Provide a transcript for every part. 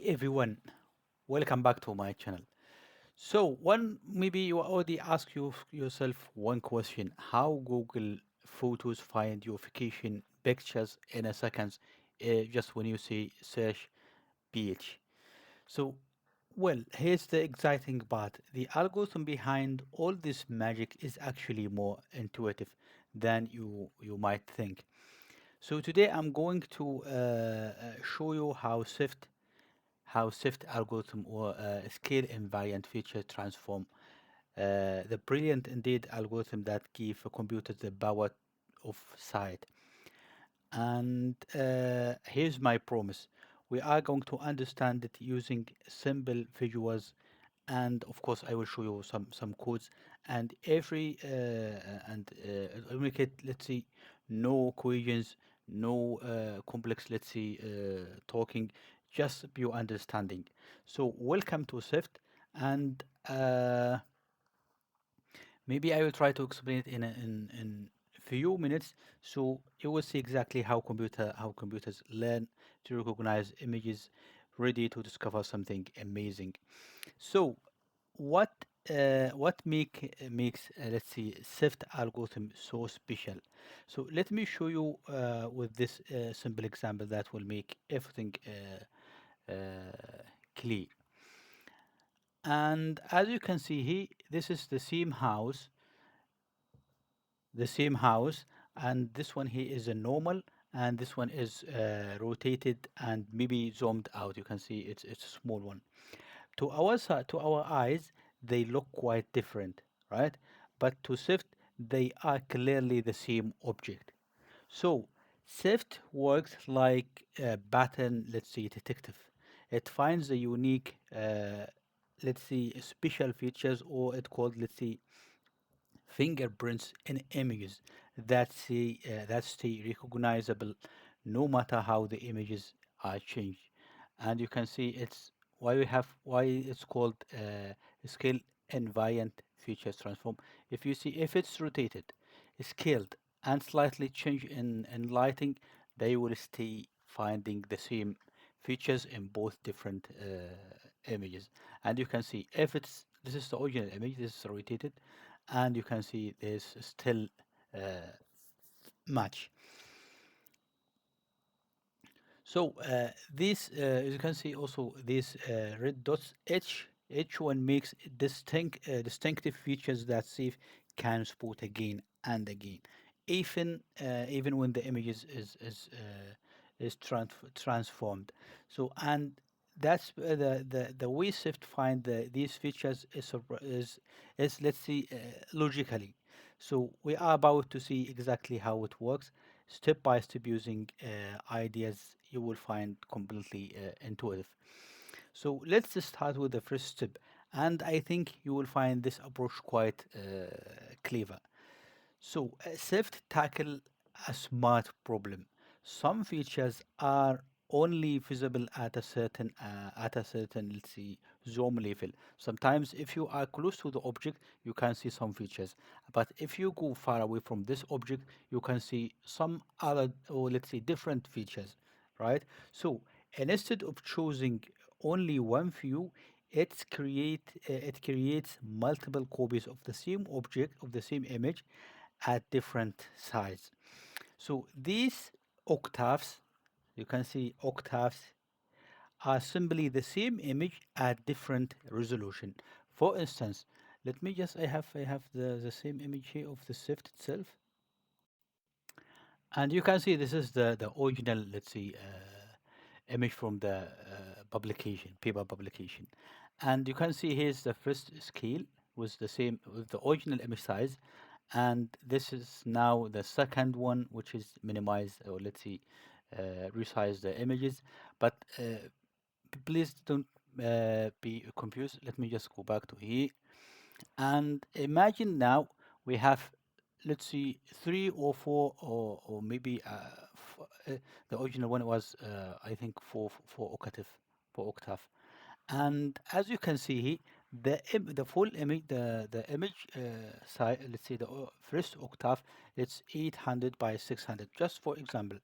everyone, welcome back to my channel. So one maybe you already ask yourself one question: how Google Photos find your vacation pictures in a second, just when you say search PH. So well, here's the exciting part: the algorithm behind all this magic is actually more intuitive than you might think. So today I'm going to show you how SIFT algorithm or scale invariant feature transform, the brilliant indeed algorithm that give computers the power of sight. And here's my promise. We are going to understand it using simple visuals, and of course I will show you some codes, and every and I'll make it, let's see, no equations, no complex, let's see, talking, just pure understanding. So welcome to SIFT, and maybe I will try to explain it in few minutes, so you will see exactly how computers learn to recognize images, ready to discover something amazing. So what makes, let's see, SIFT algorithm so special? So let me show you with this simple example that will make everything clear. And as you can see here, this is the same house, and this one here is a normal, and this one is rotated and maybe zoomed out. You can see it's a small one. To our side, to our eyes, they look quite different, right? But to SIFT, they are clearly the same object. So SIFT works like a pattern, let's say, detective. It finds the unique, let's see, special features, or it called, let's see, fingerprints in images that stay recognizable no matter how the images are changed. And you can see it's why it's called scale invariant feature transform. If you see, if it's rotated, scaled, and slightly changed in lighting, they will stay finding the same features in both different images. And you can see, if it's this is the original image, this is rotated, and you can see there's still uh, match. So these, as you can see, also these red dots, each one makes distinctive features that Safe can spot again and again, even when the image is transformed. So, and that's the way Swift find these features is, let's see, logically. So we are about to see exactly how it works, step by step, using ideas you will find completely intuitive. So let's just start with the first step, and I think you will find this approach quite clever. So, SIFT tackle a smart problem. Some features are only visible at a certain, let's say, zoom level. Sometimes, if you are close to the object, you can see some features. But if you go far away from this object, you can see some other, or let's say, different features, right? So, instead of choosing only one view, it creates multiple copies of the same object, of the same image, at different size. So these octaves, you can see octaves, are simply the same image at different resolution. For instance, let me just, I have the same image here of the SIFT itself, and you can see this is the original, let's see, image from the paper publication, and you can see here's the first scale with the same, with the original image size, and this is now the second one, which is minimized, or let's see, resize the images. But please don't be confused. Let me just go back to here, and imagine now we have, let's see, three or four, or maybe the original one was, I think, four octave. And as you can see here, the full image, the image size, let's say the first octave, it's 800 by 600, just for example,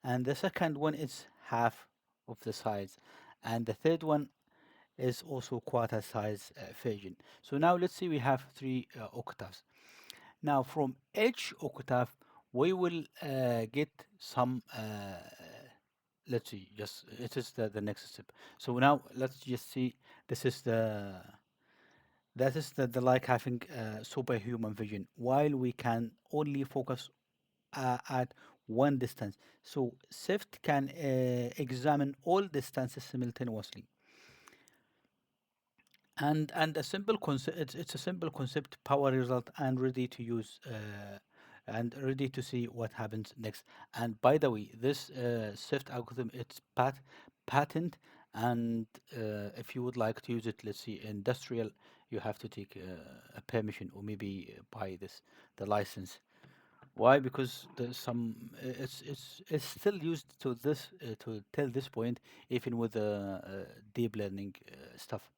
and the second one is half of the size, and the third one is also quarter size version. So now let's see we have three octaves. Now from each octave we will get some let's see, just it is the next step. So now let's just see, this is the that is the like having superhuman vision while we can only focus at one distance. So SIFT can examine all distances simultaneously. And a simple concept, it's a simple concept, power result, and ready to use and ready to see what happens next. And by the way, this SIFT algorithm, it's patent, and if you would like to use it, let's see, industrial, you have to take a permission or maybe buy this the license. Why? Because there's some it's still used to this to till this point, even with the deep learning stuff.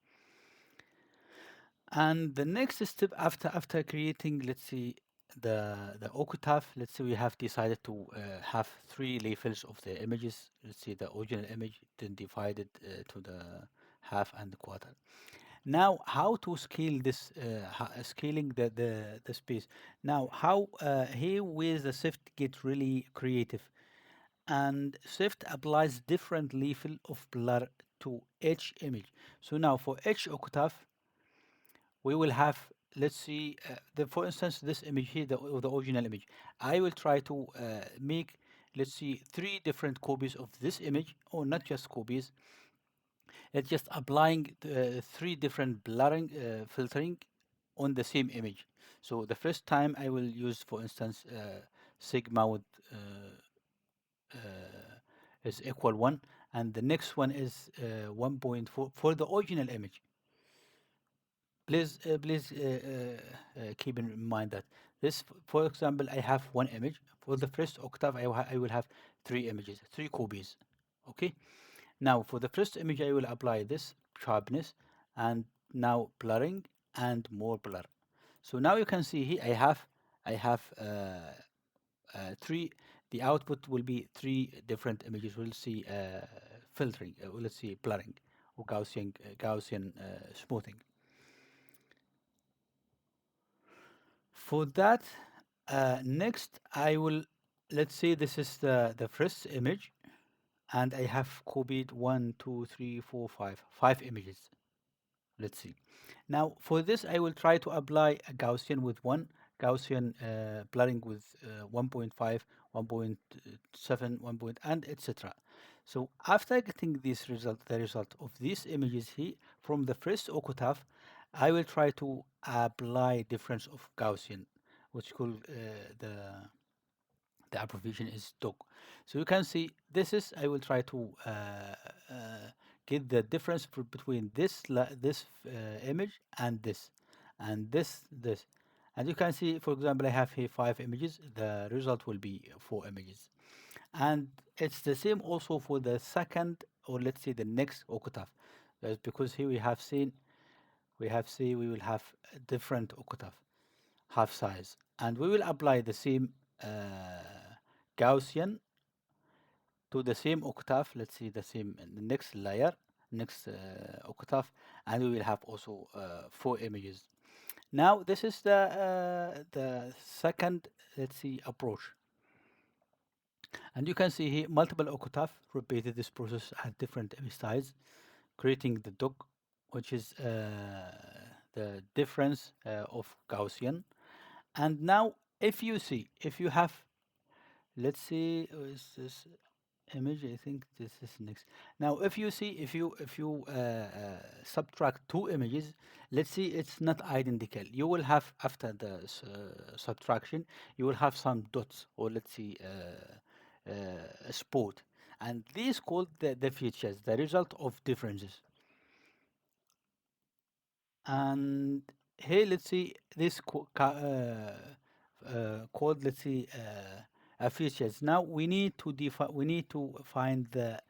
And the next step after creating, let's see, the octave, let's say we have decided to have three levels of the images. Let's see the original image, then divided to the half and the quarter. Now, how to scale this, scaling the space. Now, how here with the SIFT get really creative, and SIFT applies different level of blur to each image. So now for each octave, we will have, let's see, for instance, this image here, the original image. I will try to make, let's see, three different copies of this image, or not just copies. It's just applying three different blurring filtering on the same image. So the first time I will use, for instance, sigma with is equal 1, and the next one is 1.4 for the original image. Please keep in mind that this, for example, I have one image. For the first octave, I will have three images, three copies. Okay. Now for the first image, I will apply this sharpness, and now blurring and more blur. So now you can see here I have three. The output will be three different images. We'll see filtering. Let's see blurring or Gaussian smoothing. For that, next I will, let's say this is the first image, and I have copied one, two, three, four, five images. Let's see. Now for this, I will try to apply a Gaussian with one, Gaussian blurring with 1.5, 1.7, 1 point, and etc. So after getting this result, the result of these images here from the first octave, I will try to apply difference of Gaussian, which called the abbreviation is dog. So you can see this is, I will try to get the difference between this image and this, and you can see, for example, I have here five images. The result will be four images, and it's the same also for the second, or let's say the next octave. That's because here we will have a different octave half size, and we will apply the same Gaussian to the same octave. Let's see the same the next layer, next octave, and we will have also four images. Now this is the second, let's see, approach, and you can see here multiple octave repeated this process at different image size, creating the dog, which is the difference of Gaussian. And now if you see, if you have, let's see, is this image, I think this is next. Now if you see, if you subtract two images, let's see, it's not identical. You will have, after the subtraction, you will have some dots, or let's see a spot, and these called the features, the result of differences. And here, let's see, this code, let's see, features. Now we need to define, we need to find the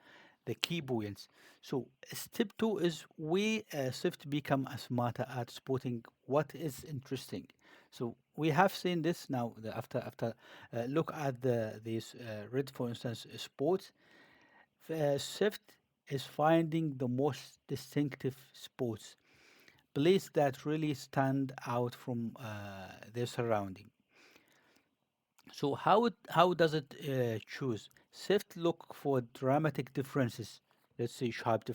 key points. So step two is we SIFT become a smarter at spotting what is interesting. So we have seen this now. After look at these red, for instance, spots. SIFT is finding the most distinctive spots, places that really stand out from their surrounding. So how does it choose? SIFT look for dramatic differences. Let's say sharp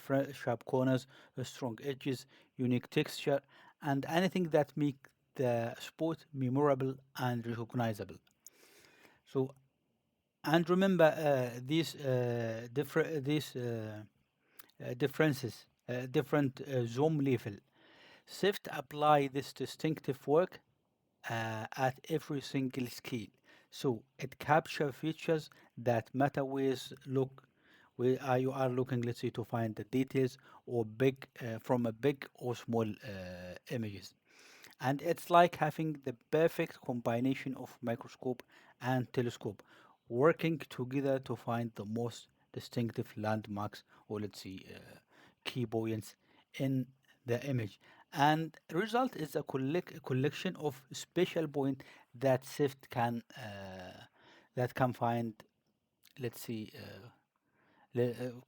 corners, strong edges, unique texture, and anything that make the sport memorable and recognizable. So and remember these differences, different zoom level. SIFT apply this distinctive work at every single scale. So it captures features that matter with look where you are looking, let's say, to find the details or big from a big or small images. And it's like having the perfect combination of microscope and telescope working together to find the most distinctive landmarks, or let's say key points in the image. And result is a collection of special point that SIFT can find, let's see,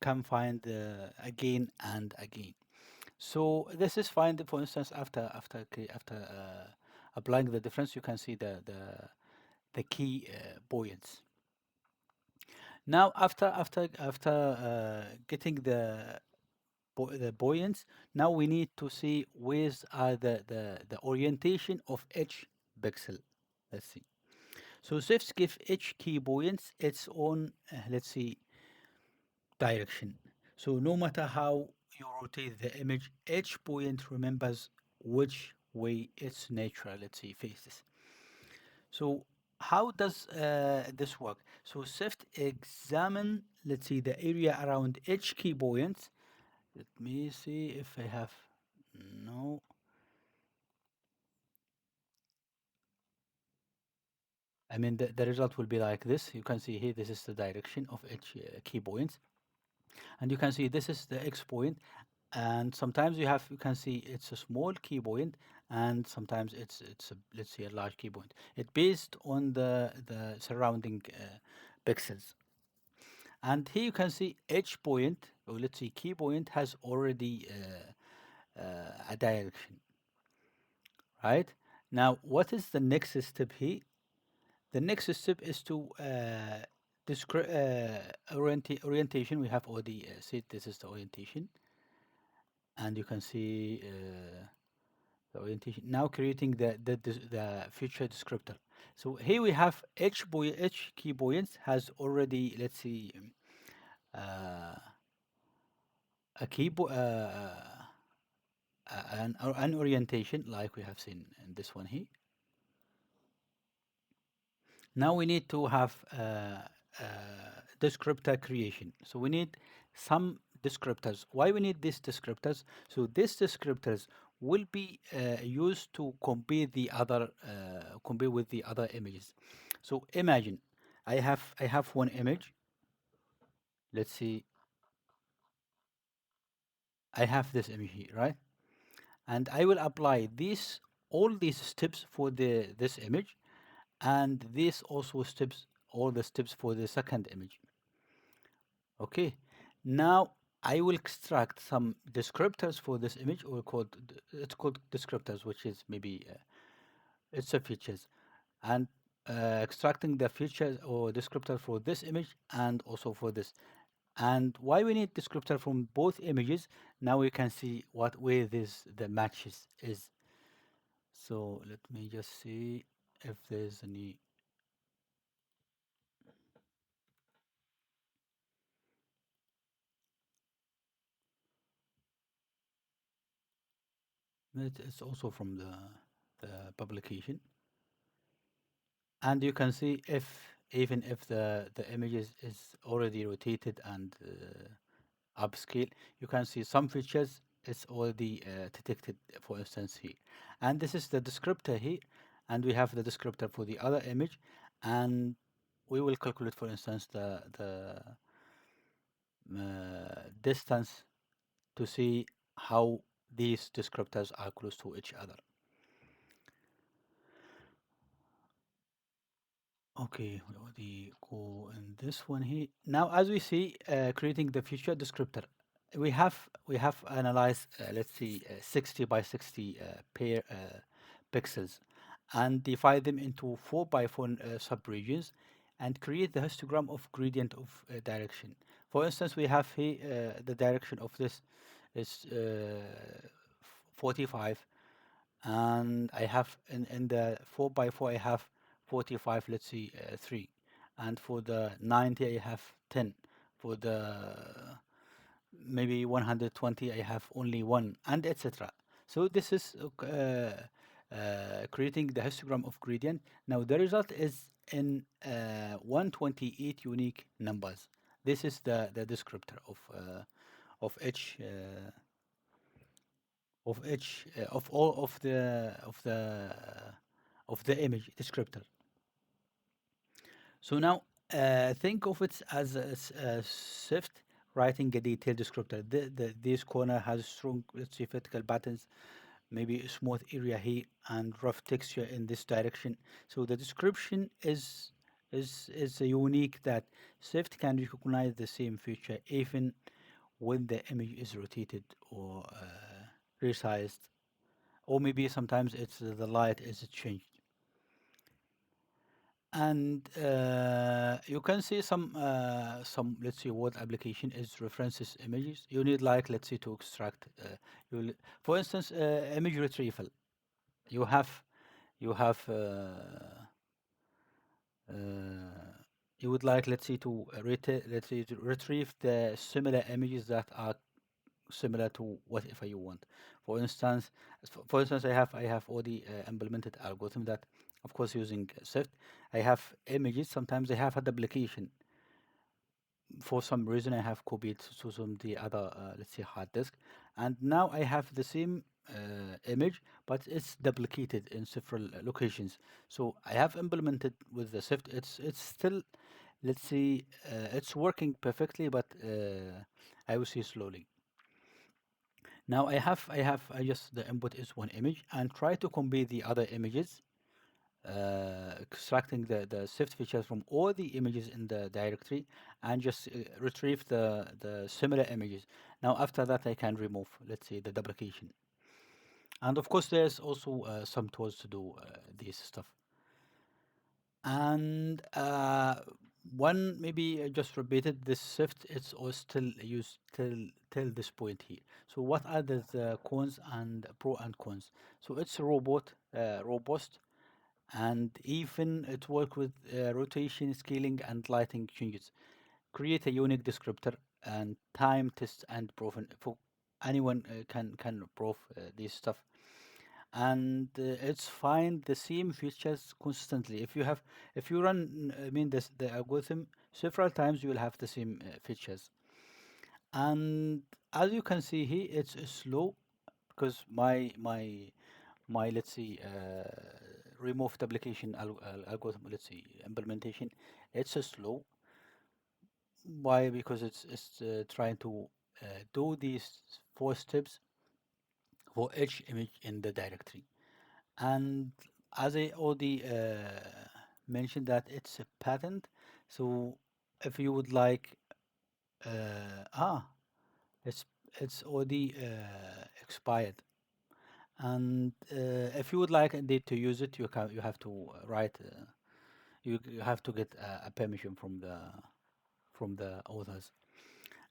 can find again and again. So this is fine. For instance, after applying the difference, you can see the key points. Now, after getting the buoyants, now we need to see where's are the orientation of each pixel. Let's see. So shifts give each key buoyants its own, let's see, direction. So no matter how you rotate the image, each point remembers which way its natural, let's say, faces. So how does this work? So SIFT examine, let's see, the area around each key point. Let me see if I have, no. I mean, the result will be like this. You can see here, this is the direction of each key point. And you can see this is the X point. And sometimes you can see it's a small key point, and sometimes it's a, let's say, a large key point. It based on the surrounding pixels. And here you can see each point, or let's say key point, has already a direction, right? Now, what is the next step here? The next step is to describe orientation. We have already said this is the orientation, and you can see the orientation. Now creating the feature descriptor. So here we have each key point has already, let's see, uh, a an orientation like we have seen in this one here. Now we need to have descriptor creation. So we need some descriptors. Why we need these descriptors? So these descriptors will be used to compare with the other images. So imagine I have one image. Let's see, I have this image here, right? And I will apply these all these steps for this image, and this also steps all the steps for the second image. Okay, now I will extract some descriptors for this image, or it's called descriptors, which is maybe it's a features, and extracting the features or descriptor for this image and also for this. And why we need descriptor from both images? Now we can see what way this the matches is. So let me just see if there's any. It's also from the publication. And you can see if even if the image is already rotated and upscale, you can see some features is already detected, for instance here. And this is the descriptor here, and we have the descriptor for the other image, and we will calculate, for instance, the distance to see how these descriptors are close to each other. Okay, we already go in this one here. Now, as we see, creating the feature descriptor. we have analyzed, let's see, 60 by 60 pair pixels, and divide them into 4 by 4 subregions, and create the histogram of gradient of direction. For instance, we have here the direction of this is 45, and I have in the 4 by 4 I have 45, let's see, 3, and for the 90 I have 10, for the maybe 120 I have only one, and etc. So this is creating the histogram of gradient. Now the result is in 128 unique numbers. This is the descriptor of each of all of the image descriptor. So now think of it as a SIFT writing a detailed descriptor. This corner has strong, let's say, vertical patterns, maybe a smooth area here, and rough texture in this direction. So the description is a unique that SIFT can recognize the same feature even when the image is rotated or resized, or maybe sometimes it's the light is changed. And you can see some, let's say, word application is references images. You need, like, let's say, to extract for instance, image retrieval. You have you have you would like, let's say, to let's say, to retrieve the similar images that are similar to whatever you want. For instance, for instance, I have already implemented algorithm that, of course, using SIFT. I have images. Sometimes I have a duplication. For some reason, I have copied to some the other, let's say, hard disk, and now I have the same image, but it's duplicated in several locations. So I have implemented with the SIFT. It's still, let's say, it's working perfectly, but I will see slowly. Now I just the input is one image, and try to compare the other images, extracting the SIFT features from all the images in the directory, and just retrieve the similar images. Now after that I can remove, let's say, the duplication. And of course there's also some tools to do this stuff. And one, maybe I just repeated this SIFT, it's all still used till this point here. So what are the cons and pro and cons? So it's robust, and even it work with rotation, scaling, and lighting changes. Create a unique descriptor, and time test and proven for anyone can prove this stuff. And it's find the same features constantly. If you run, I mean, this the algorithm several times, you will have the same features. And as you can see here, it's slow, because my, let's see, removed application algorithm, let's see, implementation, it's slow. Why? Because it's trying to do these 4 steps for each image in the directory. And as I already mentioned, that it's a patent. So if you would like, ah, it's it's already expired. And if you would like indeed to use it, you have to write. You have to get a permission from the authors.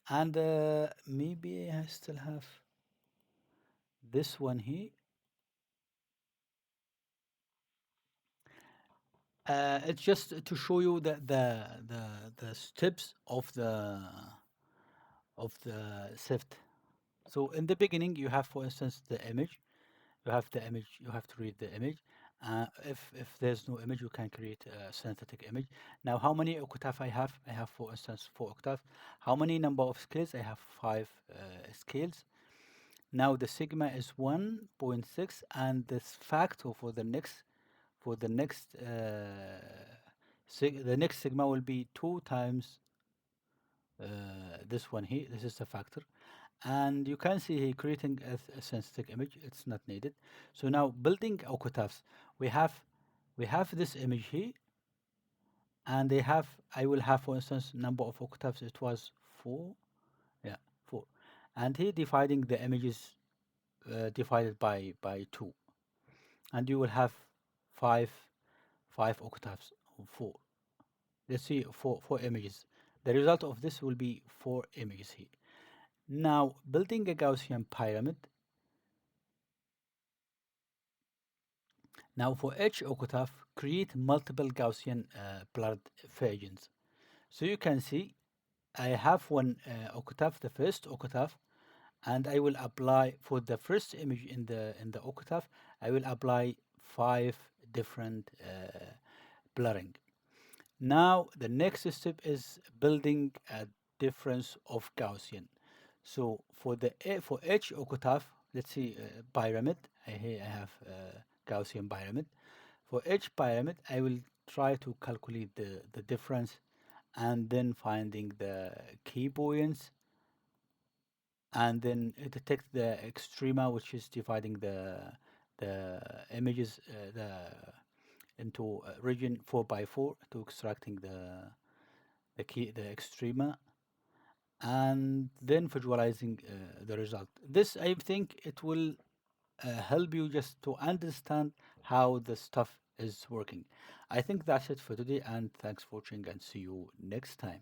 And maybe I still have this one here. It's just to show you the steps of the SIFT. So in the beginning, you have, for instance, the image. You have the image. You have to read the image. If there's no image, you can create a synthetic image. Now, how many octave I have? I have, for instance, 4 octave. How many number of scales? I have 5 scales. Now the sigma is 1.6, and this factor for the next sigma will be 2 times this one here. This is the factor. And you can see here creating a synthetic image. It's not needed. So now building octaves, we have we have this image here, and I will have, for instance, number of octaves. It was 4. Yeah, 4. and here dividing the images divided by 2, and you will have five five octaves, or four. Let's see, four images. The result of this will be four images here. Now, building a Gaussian pyramid. Now, for each octave, create multiple Gaussian blurred regions. So you can see I have one octave, the first octave, and I will apply for the first image in the octave. I will apply five different blurring. Now the next step is building a difference of Gaussian. So for for each octave, let's see pyramid. Here I have Gaussian pyramid. For each pyramid, I will try to calculate the difference, and then finding the key points, and then detect the extrema, which is dividing the images into region 4 by 4 to extracting the extrema, and then visualizing the result. This, I think, it will help you just to understand how the stuff is working. I think that's it for today, and thanks for watching, and see you next time.